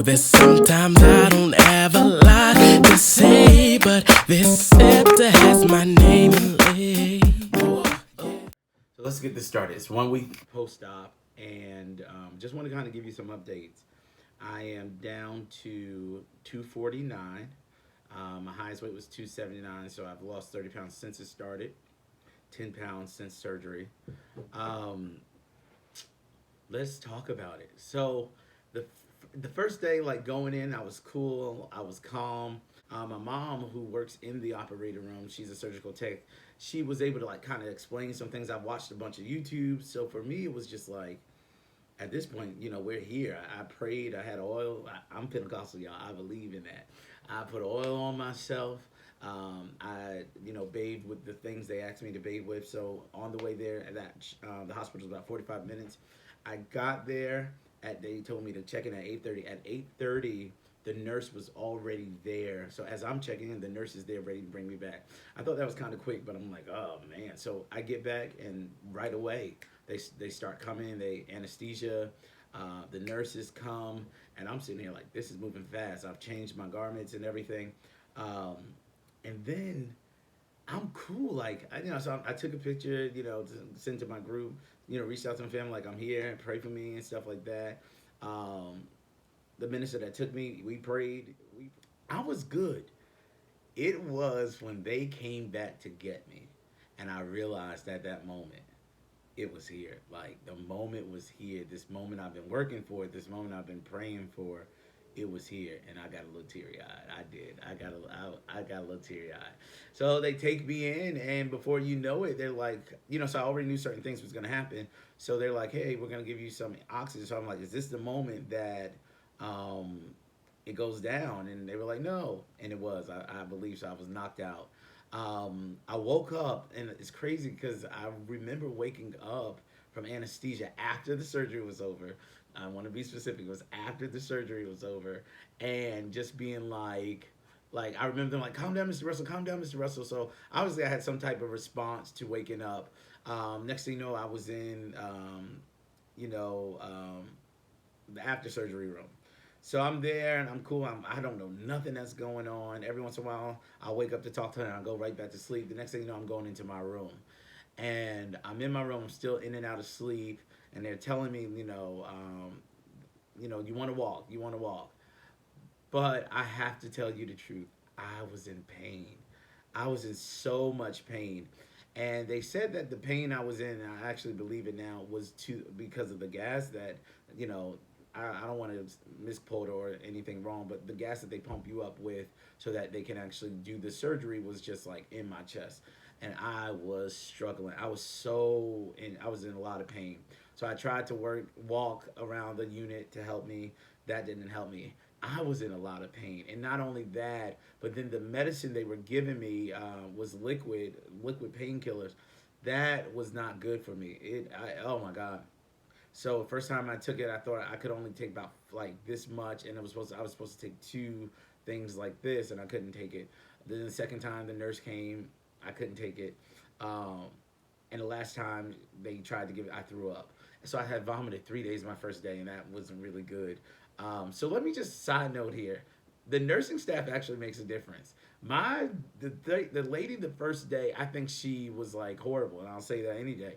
that sometimes I don't have a lot to say, but this scepter has my name inlaid. So let's get this started. It's 1 week post-op, and just want to kind of give you some updates. I am down to 249. My highest weight was 279, so I've lost 30 pounds since it started, 10 pounds since surgery. Um, let's talk about it. So the first day, like going in, I was cool, I was calm. My mom, who works in the operator room, she's a surgical tech. She was able to like kind of explain some things. I've watched a bunch of YouTube, so for me, it was just like at this point, we're here. I prayed. I had oil. I'm Pentecostal, y'all. I believe in that. I put oil on myself. I bathed with the things they asked me to bathe with. So on the way there, the hospital was about 45 minutes. I got there they told me to check in at 8:30. At 8:30, the nurse was already there. So as I'm checking in, the nurse is there ready to bring me back. I thought that was kind of quick, but I'm like, oh man. So I get back and right away they start coming. They anesthesia. The nurses come, and I'm sitting here like this is moving fast. I've changed my garments and everything, um, and then I'm cool. Like so I took a picture, to send to my group. Reached out to my family like I'm here, pray for me and stuff like that. Um, the minister that took me, we prayed. I was good. It was when they came back to get me, and I realized at that moment it was here. Like the moment was here. This moment I've been working for. This moment I've been praying for. It was here, and I got a little teary eyed. I did. I got a little teary eyed. So they take me in, and before you know it, they're like, So I already knew certain things was gonna happen. So they're like, hey, we're gonna give you some oxygen. So I'm like, is this the moment that um, it goes down? And they were like, no, and it was. I believe so. I was knocked out. I woke up, and it's crazy because I remember waking up from anesthesia after the surgery was over. I want to be specific. It was after the surgery was over, and just being like I remember them like, "Calm down, Mr. Russell. Calm down, Mr. Russell." So obviously, I had some type of response to waking up. Next thing you know, I was in, you know, um, the after surgery room. So I'm there and I'm cool. I don't know nothing that's going on. Every once in a while, I'll wake up to talk to her and I'll go right back to sleep. The next thing you know, I'm going into my room. And I'm in my room. I'm still in and out of sleep. And they're telling me, you want to walk. You want to walk. But I have to tell you the truth. I was in pain. I was in so much pain. And they said that the pain I was in, and I actually believe it now, was because of the gas that, you know, I don't want to misquote or anything wrong, but the gas that they pump you up with so that they can actually do the surgery was just like in my chest. And I was struggling. I was in a lot of pain. So I tried to walk around the unit to help me. That didn't help me. I was in a lot of pain, and not only that, but then the medicine they were giving me was liquid painkillers. That was not good for me. Oh my god. So first time I took it, I thought I could only take about like this much, and I was supposed to take two things like this, and I couldn't take it. Then the second time the nurse came, I couldn't take it, um, and the last time they tried to give it, I threw up. So I had vomited 3 days my first day, and that wasn't really good. So let me just side note here. The nursing staff actually makes a difference. The lady the first day, I think she was like horrible, and I'll say that any day.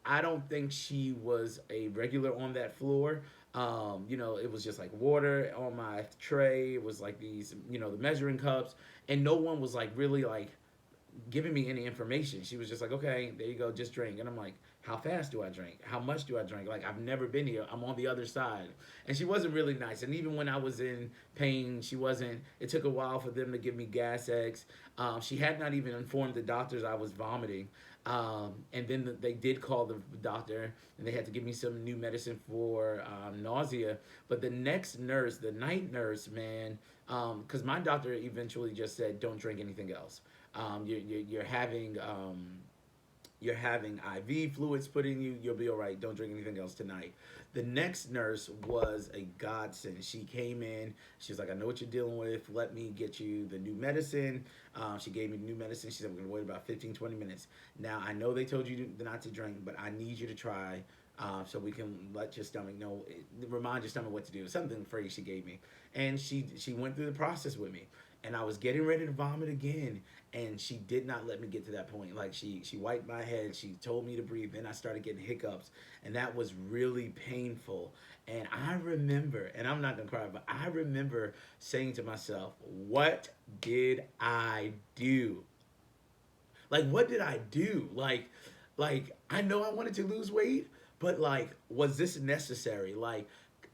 I don't think she was a regular on that floor. It was just like water on my tray. It was like these, the measuring cups, and no one was like really like giving me any information. She was just like, okay, there you go, just drink. And I'm like, how fast do I drink? How much do I drink? Like, I've never been here. I'm on the other side. And she wasn't really nice. And even when I was in pain, it took a while for them to give me Gas X. She had not even informed the doctors I was vomiting. And then they did call the doctor, and they had to give me some new medicine for nausea. But the next nurse, the night nurse, man, because my doctor eventually just said, don't drink anything else. You're having you're having IV fluids put in you. You'll be all right. Don't drink anything else tonight. The next nurse was a godsend. She came in. She was like, I know what you're dealing with. Let me get you the new medicine. She gave me new medicine. She said, we're going to wait about 15, 20 minutes. Now, I know they told you not to drink, but I need you to try so we can let your stomach know, remind your stomach what to do. Something phrase she gave me. And she went through the process with me. And I was getting ready to vomit again, and she did not let me get to that point. Like she wiped my head, she told me to breathe, then I started getting hiccups, and that was really painful. And I remember, and I'm not gonna cry, but I remember saying to myself, what did I do? Like, what did I do? Like I know I wanted to lose weight, but like, was this necessary? Like,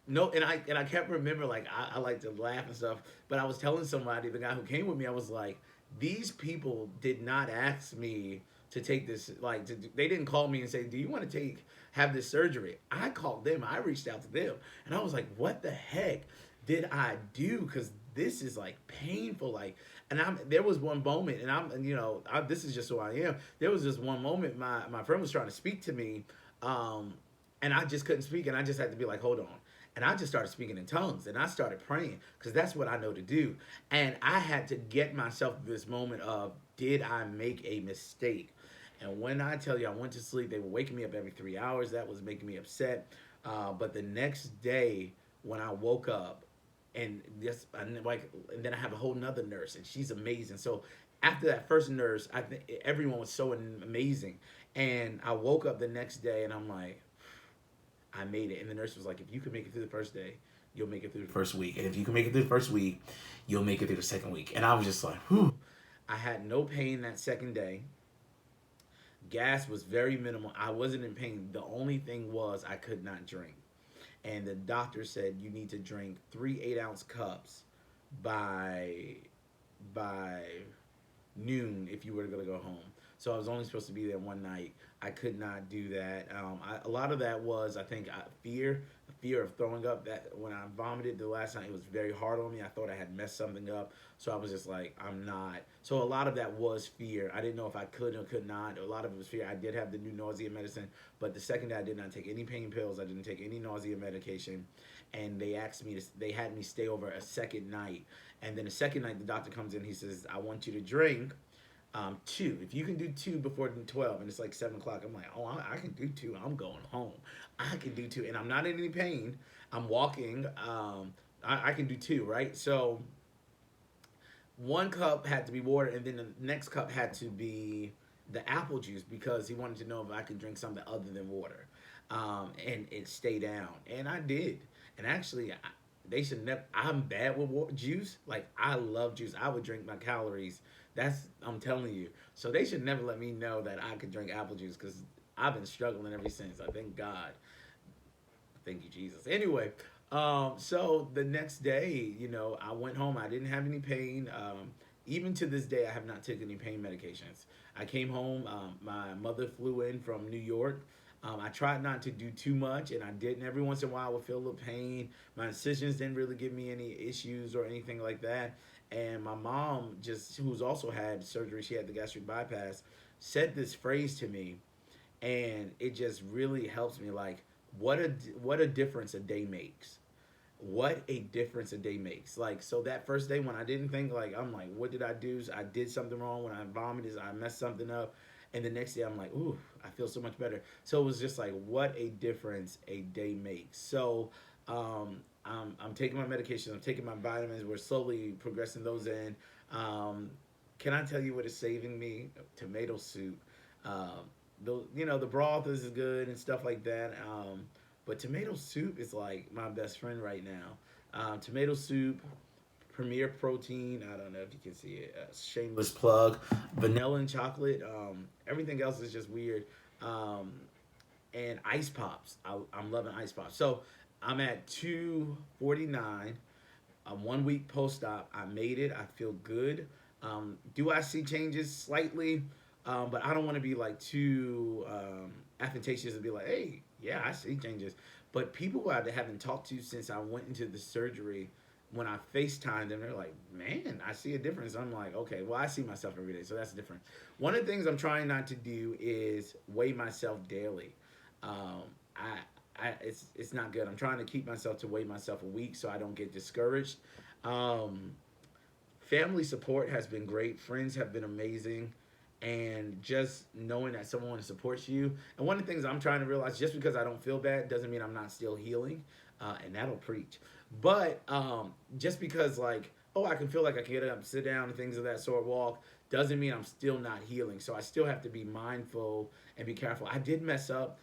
no, and I kept remember like I like to laugh and stuff, but I was telling somebody, the guy who came with me, I was like, these people did not ask me to take this. Like, they didn't call me and say, do you want to have this surgery? I called them. I reached out to them, and I was like, what the heck did I do? Because this is like painful. Like, and there was one moment, and this is just who I am. There was this one moment, my friend was trying to speak to me, and I just couldn't speak, and I just had to be like, hold on. And I just started speaking in tongues, and I started praying because that's what I know to do. And I had to get myself to this moment of, did I make a mistake? And when I tell you I went to sleep, they were waking me up every 3 hours. That was making me upset. But the next day when I woke up, and then I have a whole nother nurse, and she's amazing. So after that first nurse, I think everyone was so amazing. And I woke up the next day, and I'm like, I made it. And the nurse was like, if you can make it through the first day, you'll make it through the first week. And if you can make it through the first week, you'll make it through the second week. And I was just like, whew. I had no pain that second day. Gas was very minimal. I wasn't in pain. The only thing was I could not drink. And the doctor said you need to drink 3 8-ounce cups by by noon if you were going to go home. So I was only supposed to be there one night. I could not do that. A lot of that was, I think, fear of throwing up. That when I vomited the last night, it was very hard on me. I thought I had messed something up, so I was just like, I'm not. So a lot of that was fear. I didn't know if I could or could not. A lot of it was fear. I did have the new nausea medicine, but the second day I did not take any pain pills. I didn't take any nausea medication, and they had me stay over a second night. And then the second night, the doctor comes in. He says, I want you to drink 2. If you can do 2 before 12, and it's like 7 o'clock, I'm like, oh, I can do 2. I'm going home. I can do 2, and I'm not in any pain. I'm walking. I can do 2, right? So 1 cup had to be water, and then the next cup had to be the apple juice because he wanted to know if I could drink something other than water, and it stay down, and I did. And actually, they should never. I'm bad with juice. Like, I love juice. I would drink my calories. I'm telling you. So they should never let me know that I could drink apple juice because I've been struggling ever since. I thank God. Thank you, Jesus. Anyway, so the next day, I went home. I didn't have any pain. Even to this day, I have not taken any pain medications. I came home. My mother flew in from New York. I tried not to do too much, and I didn't. Every once in a while, I would feel a little pain. My incisions didn't really give me any issues or anything like that. And my mom, who's also had surgery, she had the gastric bypass, said this phrase to me, and it just really helps me. Like, what a difference a day makes. What a difference a day makes. Like, so that first day when I didn't think, like, I'm like, what did I do? I did something wrong. When I vomited, I messed something up. And the next day I'm like, ooh, I feel so much better. So it was just like, what a difference a day makes. So I'm taking my medication. I'm taking my vitamins. We're slowly progressing those in. Can I tell you what is saving me? Tomato soup. The broth is good and stuff like that. But tomato soup is like my best friend right now. Tomato soup, Premier Protein. I don't know if you can see it. Shameless plug. Vanilla and chocolate. Everything else is just weird. And ice pops. I'm loving ice pops. So I'm at 249. 1 week post-op. I made it. I feel good. Do I see changes slightly? But I don't want to be like too affectatious and be like, hey, yeah, I see changes. But people who I haven't talked to since I went into the surgery when I FaceTime them, they're like, man, I see a difference. I'm like, okay, well, I see myself every day, so that's different. One of the things I'm trying not to do is weigh myself daily. Um, it's not good. I'm trying to keep myself to weigh myself a week so I don't get discouraged. Um, Family support has been great. Friends have been amazing. And just knowing that someone supports you. And one of the things I'm trying to realize, just because I don't feel bad doesn't mean I'm not still healing. And that'll preach. But just because, like, oh, I can feel like I can get up, sit down, and things of that sort, walk, doesn't mean I'm still not healing. So I still have to be mindful and be careful. I did mess up.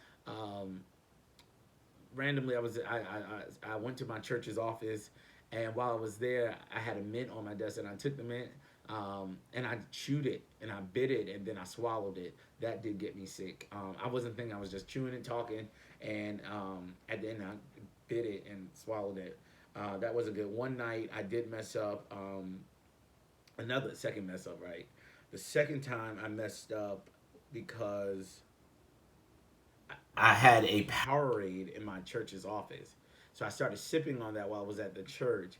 Randomly, I went to my church's office, and while I was there, I had a mint on my desk, and I took the mint, and I chewed it, and I bit it, and then I swallowed it. That did get me sick. I wasn't thinking, I was just chewing and talking, and then I bit it and swallowed it. That was a good one night. I did mess up. Another second mess up, right? The second time I messed up because I had a Powerade in my church's office. So I started sipping on that while I was at the church.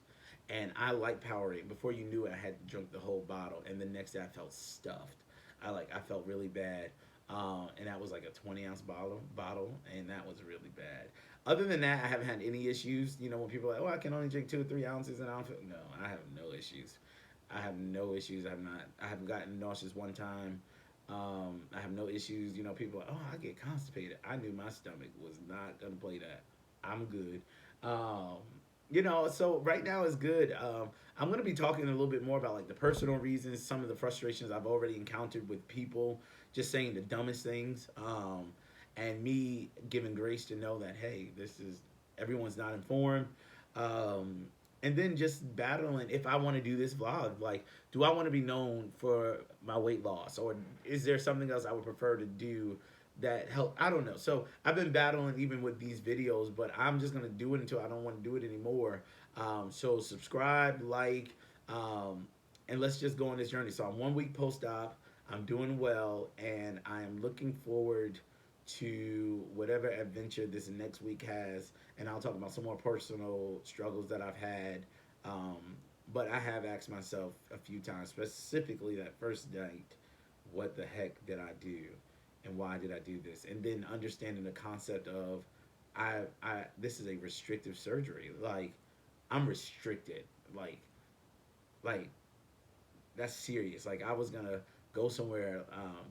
And I like Powerade. Before you knew it, I had drunk the whole bottle. And the next day I felt stuffed. I felt really bad. And that was like a 20-ounce bottle. And that was really bad. Other than that, I haven't had any issues. You know, when people are like, oh, I can only drink 2 or 3 ounces and I don't feel. No, I have no issues. I have no issues. I haven't gotten nauseous one time. I have no issues. You know, people are like, oh, I get constipated. I knew my stomach was not gonna play that. I'm good. Um, so right now is good. I'm gonna be talking a little bit more about like the personal reasons, some of the frustrations I've already encountered with people just saying the dumbest things, and me giving grace to know that hey, this is everyone's not informed. Um, and then just battling if I want to do this vlog, like, do I want to be known for my weight loss, or is there something else I would prefer to do that help? I don't know. So I've been battling even with these videos, but I'm just gonna do it until I don't want to do it anymore. So subscribe, like, and let's just go on this journey. So I'm 1 week post-op. I'm doing well, and I am looking forward to whatever adventure this next week has. And I'll talk about some more personal struggles that I've had. Um, but I have asked myself a few times, specifically that first night, what the heck did I do? And why did I do this? And then understanding the concept of this is a restrictive surgery. Like, I'm restricted. Like that's serious. Like, I was gonna go somewhere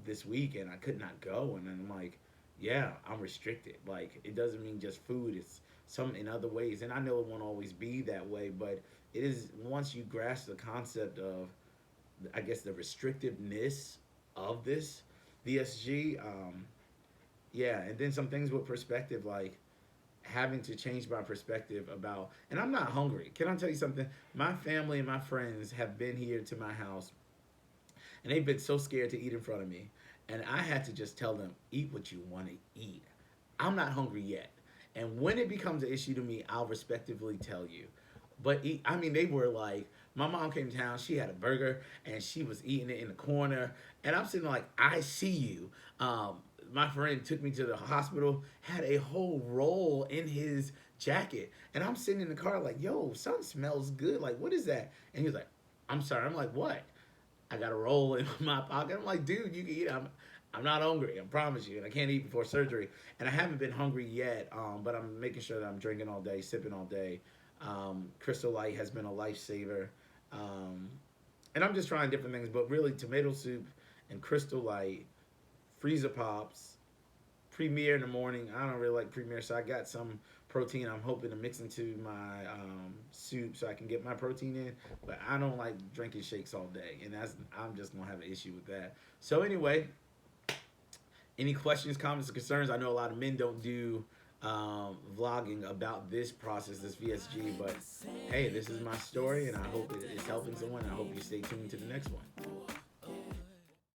this week and I could not go, and then I'm like, yeah, I'm restricted. Like, it doesn't mean just food. It's some in other ways, and I know it won't always be that way, but it is once you grasp the concept of, I guess, the restrictiveness of this VSG. Yeah, and then some things with perspective, like having to change my perspective about, and I'm not hungry. Can I tell you something? My family and my friends have been here to my house, and they've been so scared to eat in front of me. And I had to just tell them, eat what you want to eat. I'm not hungry yet. And when it becomes an issue to me, I'll respectively tell you. But I mean, they were like, my mom came to town, she had a burger, and she was eating it in the corner. And I'm sitting like, I see you. My friend took me to the hospital, had a whole roll in his jacket. And I'm sitting in the car like, yo, something smells good. Like, what is that? And he was like, I'm sorry. I'm like, what? I got a roll in my pocket. I'm like, dude, you can eat. I'm not hungry. I promise you. And I can't eat before surgery. And I haven't been hungry yet. But I'm making sure that I'm drinking all day, sipping all day. Crystal Light has been a lifesaver. And I'm just trying different things. But really, tomato soup and Crystal Light, freezer pops, Premier in the morning. I don't really like Premier, so I got some protein I'm hoping to mix into my soup so I can get my protein in. But I don't like drinking shakes all day, and I'm just gonna have an issue with that. So anyway, any questions, comments, or concerns? I know a lot of men don't do vlogging about this process, this VSG, but hey, this is my story, and I hope it is helping someone. I hope you stay tuned to the next one.